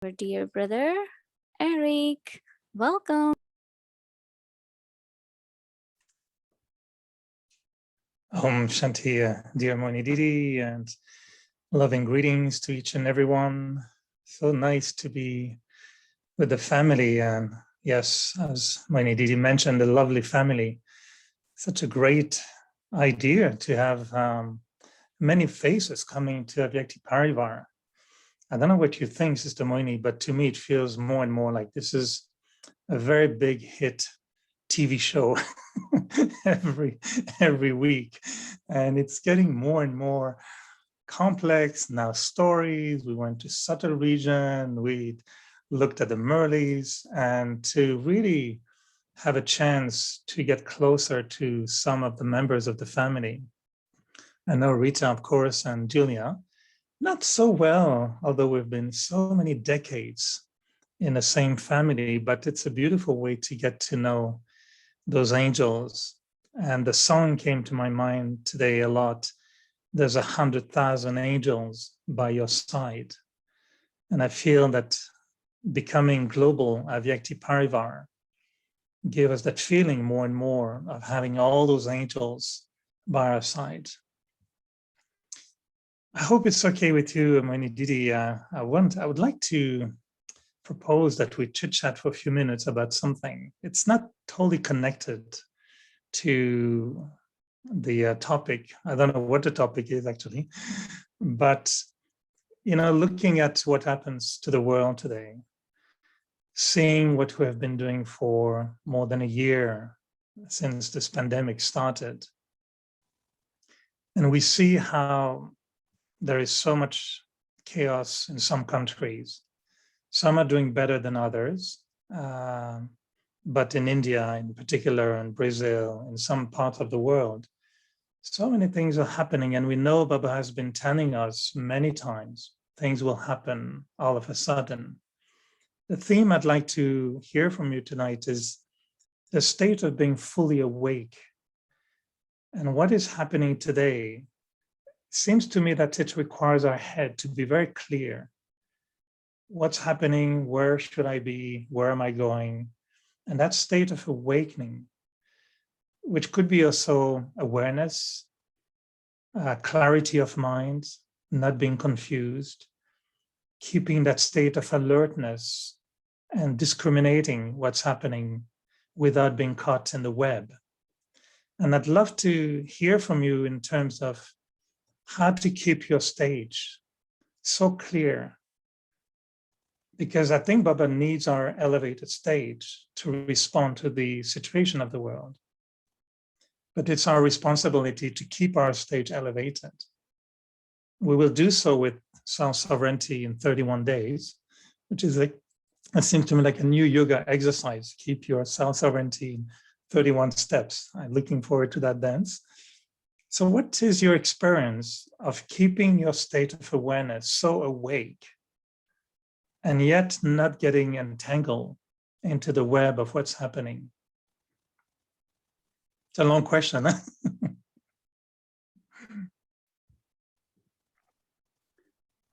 our dear brother, Eric. Welcome. Shanti, dear Mohini Didi, and loving greetings to each and everyone. So nice to be with the family. And yes, as Mohini Didi mentioned, a lovely family. Such a great idea to have many faces coming to Avyakti Parivar. I don't know what you think, Sister Mohini, but to me it feels more and more like this is a very big hit TV show every week, and it's getting more and more complex now. Stories. We went to Subtle region. We looked at the Murleys, and to really have a chance to get closer to some of the members of the family. I know Rita, of course, and Julia, not so well, although we've been so many decades in the same family, but it's a beautiful way to get to know those angels. And the song came to my mind today a lot. There's 100,000 angels by your side. And I feel that becoming global Avyakti Parivar gave us that feeling more and more of having all those angels by our side. I hope it's okay with you, Mohini Didi. I would like to propose that we chit chat for a few minutes about something. It's not totally connected to the topic. I don't know what the topic is actually, but looking at what happens to the world today, seeing what we have been doing for more than a year since this pandemic started, and we see how there is so much chaos in some countries. Some are doing better than others, but in India in particular, and Brazil, in some parts of the world, so many things are happening, and we know Baba has been telling us many times, things will happen all of a sudden. The theme I'd like to hear from you tonight is the state of being fully awake. And what is happening today seems to me that it requires our head to be very clear. What's happening? Where should I be? Where am I going? And that state of awakening, which could be also awareness, clarity of mind, not being confused, keeping that state of alertness and discriminating what's happening without being caught in the web. And I'd love to hear from you in terms of how to keep your stage so clear, because I think Baba needs our elevated stage to respond to the situation of the world. But it's our responsibility to keep our stage elevated. We will do so with self-sovereignty in 31 days, which is it seems to me like a new yoga exercise. Keep your self-sovereignty in 31 steps. I'm looking forward to that dance. So what is your experience of keeping your state of awareness so awake and yet not getting entangled into the web of what's happening? It's a long question. Huh?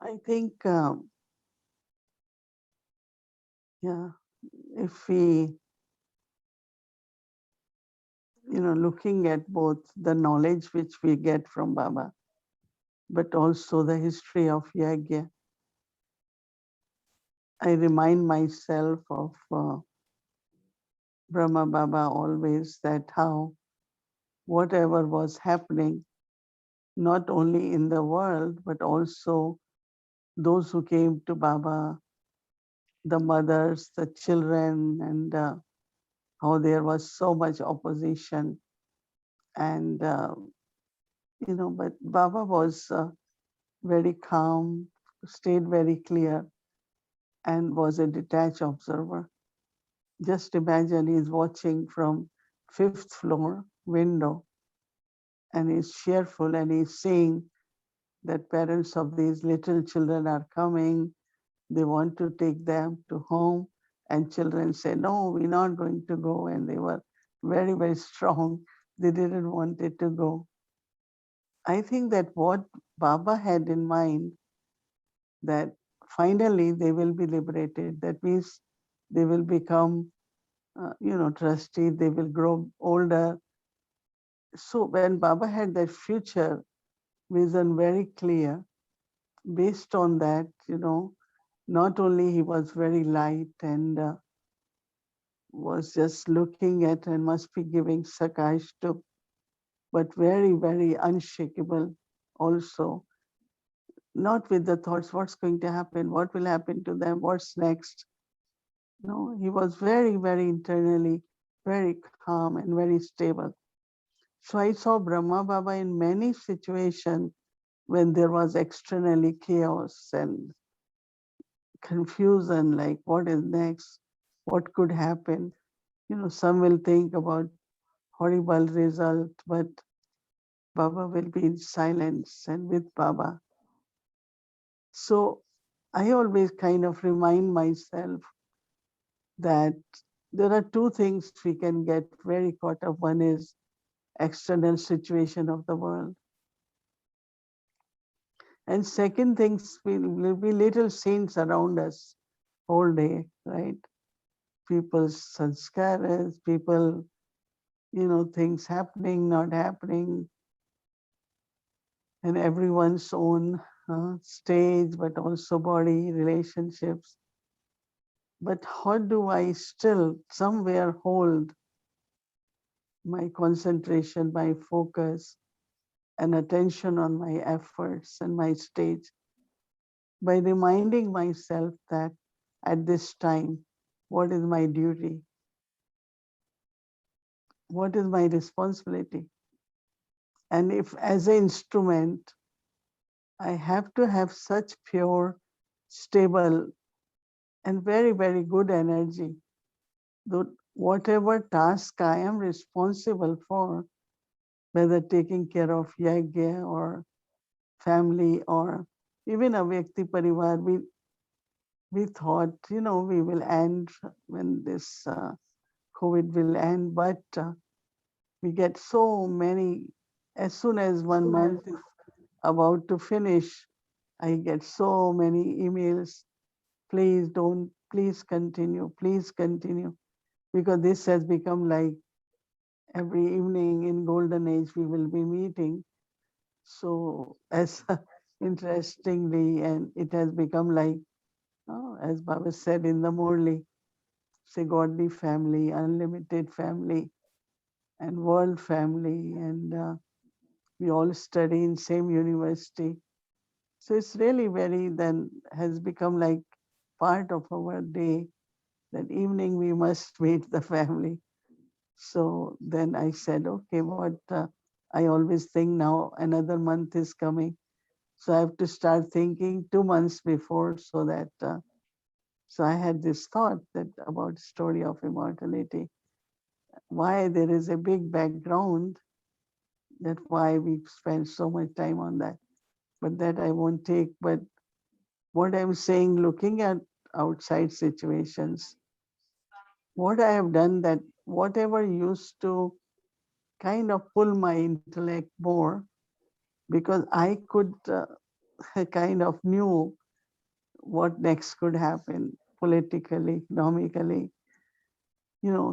I think, if we, looking at both the knowledge which we get from Baba, but also the history of Yagya, I remind myself of Brahma Baba always, that how whatever was happening, not only in the world, but also those who came to Baba, the mothers, the children, and how there was so much opposition. And, but Baba was very calm, stayed very clear, and was a detached observer. Just imagine he's watching from 5th floor window, and he's cheerful, and he's seeing that parents of these little children are coming. They want to take them to home, and children say, no, we're not going to go. And they were very, very strong. They didn't want it to go. I think that what Baba had in mind, that finally they will be liberated. That means they will become, trustee, they will grow older. So when Baba had that future vision very clear, based on that, not only he was very light and was just looking at and must be giving sakash to, but very, very unshakable also, not with the thoughts, what's going to happen, what will happen to them, what's next. No, he was very, very internally very calm and very stable. So I saw Brahma Baba in many situations when there was externally chaos and confusion, like what is next, what could happen. Some will think about horrible result, but Baba will be in silence and with Baba. So I always kind of remind myself that there are two things we can get very caught up. One is external situation of the world. And second things will be little saints around us all day, right? People's sanskaras, people, things happening, not happening, and everyone's own stage, but also body, relationships. But how do I still somewhere hold my concentration, my focus, and attention on my efforts and my stage by reminding myself that at this time, what is my duty? What is my responsibility? And if as an instrument, I have to have such pure, stable, and very, very good energy that whatever task I am responsible for, whether taking care of yagya or family or even a Vyakti Parivar, we thought, we will end when this COVID will end, but we get so many, as soon as 1 month is about to finish, I get so many emails, please continue, please continue. Because this has become like every evening in golden age we will be meeting. So as interestingly, and it has become like, as Baba said in the Murli, say godly family, unlimited family, and world family, and we all study in same university. So it's really very then has become like part of our day. That evening we must meet the family. So then I said, okay, what I always think now another month is coming. So I have to start thinking 2 months before so that, so I had this thought that about story of immortality, why there is a big background, that why we spend so much time on that. But that I won't take. But what I'm saying, looking at outside situations, what I have done that whatever used to kind of pull my intellect more, because I could kind of knew what next could happen politically, economically,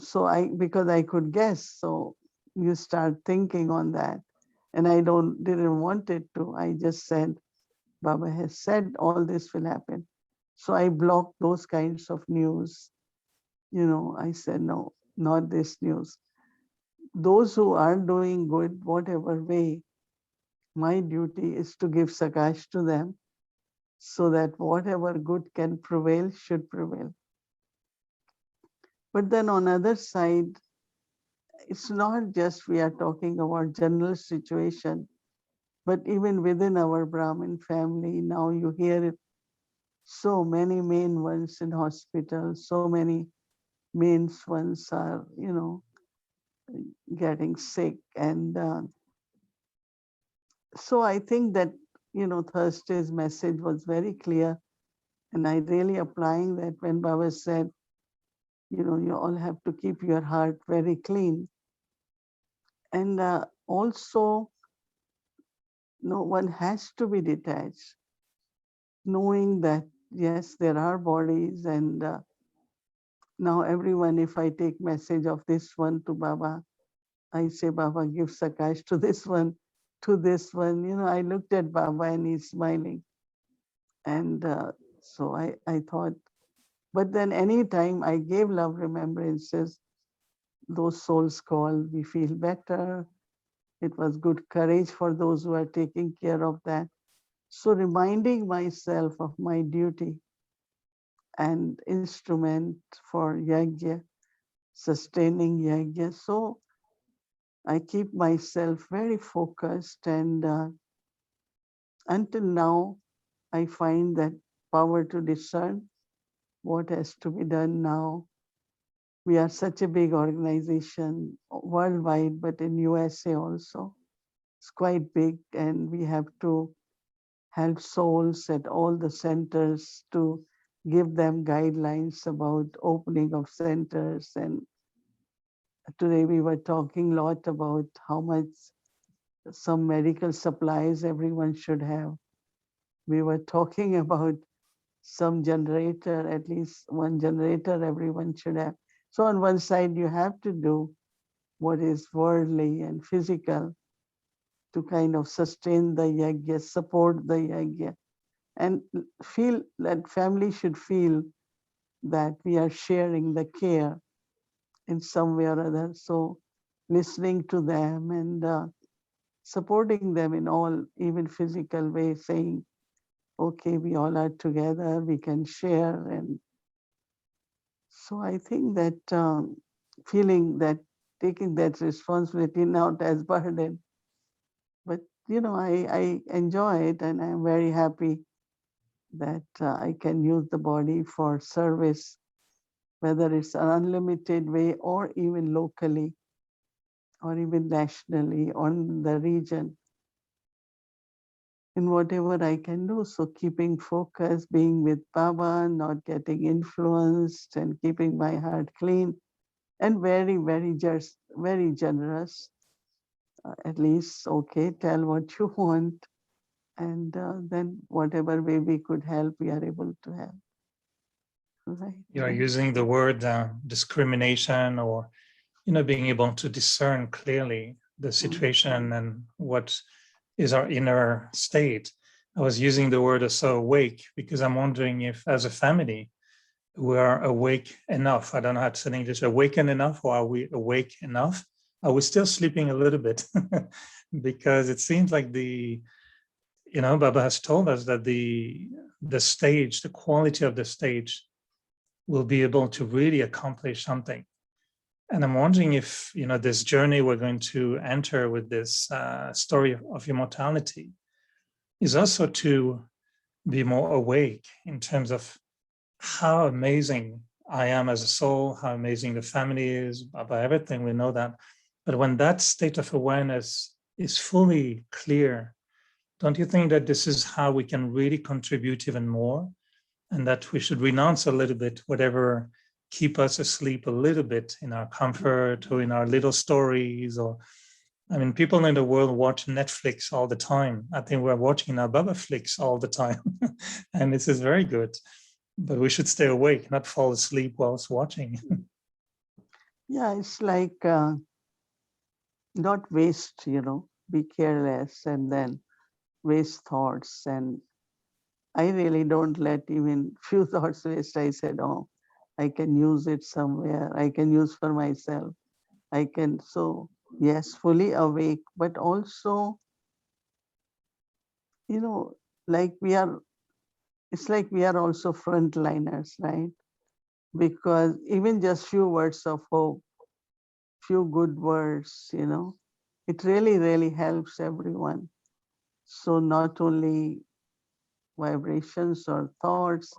so because I could guess, so you start thinking on that. And I didn't want it to. I just said, Baba has said all this will happen. So I blocked those kinds of news. I said, no, not this news. Those who are doing good, whatever way, my duty is to give sakash to them so that whatever good can prevail should prevail. But then on other side, it's not just we are talking about general situation, but even within our Brahmin family, now you hear it, so many main ones in hospital, so many main ones are, getting sick. And so I think that, Thursday's message was very clear. And I really applying that when Baba said, you all have to keep your heart very clean. And also, no one has to be detached, knowing that yes, there are bodies, and now everyone, if I take message of this one to Baba, I say, Baba, give Sakash to this one, to this one. I looked at Baba and he's smiling. And so I thought, but then anytime I gave love remembrances, those souls called, we feel better. It was good courage for those who are taking care of that. So reminding myself of my duty and instrument for yajna, sustaining yajna. So I keep myself very focused, and until now, I find that power to discern what has to be done now. We are such a big organization worldwide, but in USA also, it's quite big, and we have to help souls at all the centers to give them guidelines about opening of centers. And today we were talking a lot about how much some medical supplies everyone should have. We were talking about some generator, at least one generator everyone should have. So on one side, you have to do what is worldly and physical to kind of sustain the yajna, support the yajna, and feel that family should feel that we are sharing the care in some way or other. So listening to them and supporting them in all, even physical ways, saying, okay, we all are together, we can share. And so I think that feeling that taking that responsibility not as burden, but I enjoy it, and I'm very happy that I can use the body for service, whether it's an unlimited way or even locally or even nationally on the region, in whatever I can do. So keeping focus, being with Baba, not getting influenced, and keeping my heart clean, and very, very just, very generous. At least, okay, tell what you want, and then whatever way we could help, we are able to help. Right. You're using the word discrimination, or being able to discern clearly the situation and what is our inner state. I was using the word so awake because I'm wondering if, as a family, we are awake enough. I don't know how to say in English, awakened enough, or are we awake enough? Are we still sleeping a little bit? Because it seems like Baba has told us that the stage, the quality of the stage, will be able to really accomplish something. And I'm wondering if this journey we're going to enter with this story of immortality is also to be more awake in terms of how amazing I am as a soul, how amazing the family is, about everything, we know that. But when that state of awareness is fully clear, don't you think that this is how we can really contribute even more? And that we should renounce a little bit whatever keep us asleep a little bit in our comfort or in our little stories. Or I mean, people in the world watch Netflix all the time. I think we're watching our Baba flicks all the time. And this is very good. But we should stay awake, not fall asleep whilst watching. Yeah, it's like not waste, be careless and then waste thoughts. And I really don't let even few thoughts waste. I said, oh, I can use it somewhere. I can use for myself. I can, so yes, fully awake, but also, you know, like we are, it's like we are also frontliners, right? Because even just few words of hope, few good words, it really, really helps everyone. So not only vibrations or thoughts,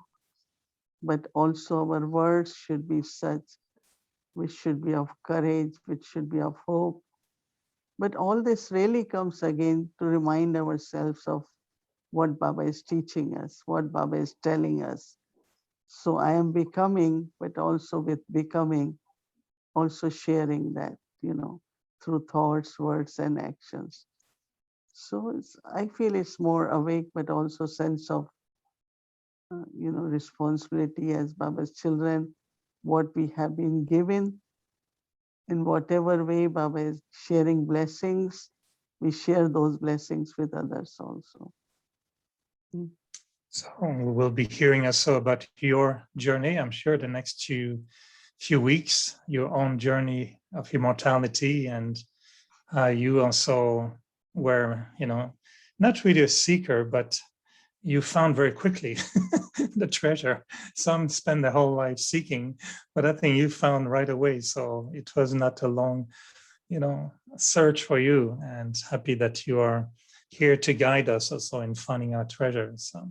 but also our words should be such, which should be of courage, which should be of hope. But all this really comes again to remind ourselves of what Baba is teaching us, what Baba is telling us. So I am becoming, but also with becoming, also sharing that, through thoughts, words, and actions. So I feel it's more awake, but also sense of responsibility as Baba's children, what we have been given in whatever way Baba is sharing blessings, we share those blessings with others also. Mm. So we'll be hearing also about your journey. I'm sure the next few weeks, your own journey of immortality, and you also were, not really a seeker, but you found very quickly the treasure. Some spend their whole life seeking, but I think you found right away. So it was not a long, search for you. And happy that you are here to guide us also in finding our treasures. So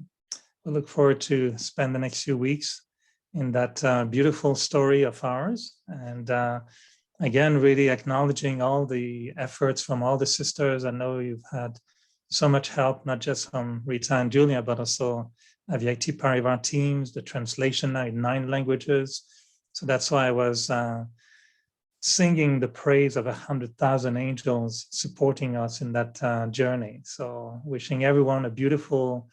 we look forward to spend the next few weeks in that beautiful story of ours. And again, really acknowledging all the efforts from all the sisters. I know you've had so much help, not just from Rita and Julia, but also Avyakti Parivar teams, the translation now in 9 languages. So that's why I was singing the praise of 100,000 angels supporting us in that journey. So wishing everyone a beautiful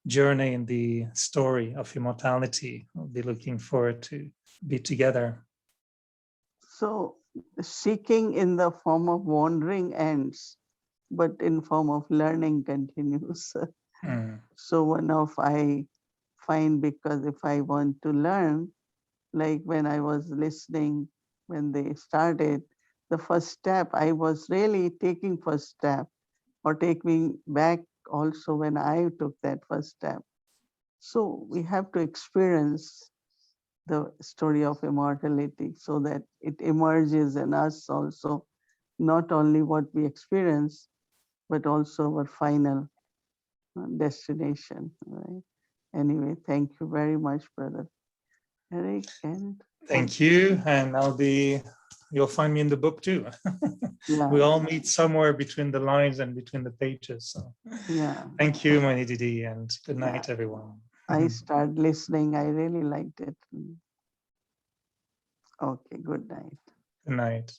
journey in the story of immortality. We'll be looking forward to be together. So seeking in the form of wandering ends, but in form of learning continues. Mm. So one of I find, because if I want to learn, like when I was listening, when they started, the first step, I was really taking first step, or take me back also when I took that first step. So we have to experience the story of immortality so that it emerges in us also, not only what we experience, but also our final destination, right? Anyway, thank you very much, brother Eric. And Thank you. And you'll find me in the book too. yeah, We all meet somewhere between the lines and between the pages. So yeah, thank you, Mohini Didi, and good yeah. night, everyone. I started listening. I really liked it. Okay, good night. Good night.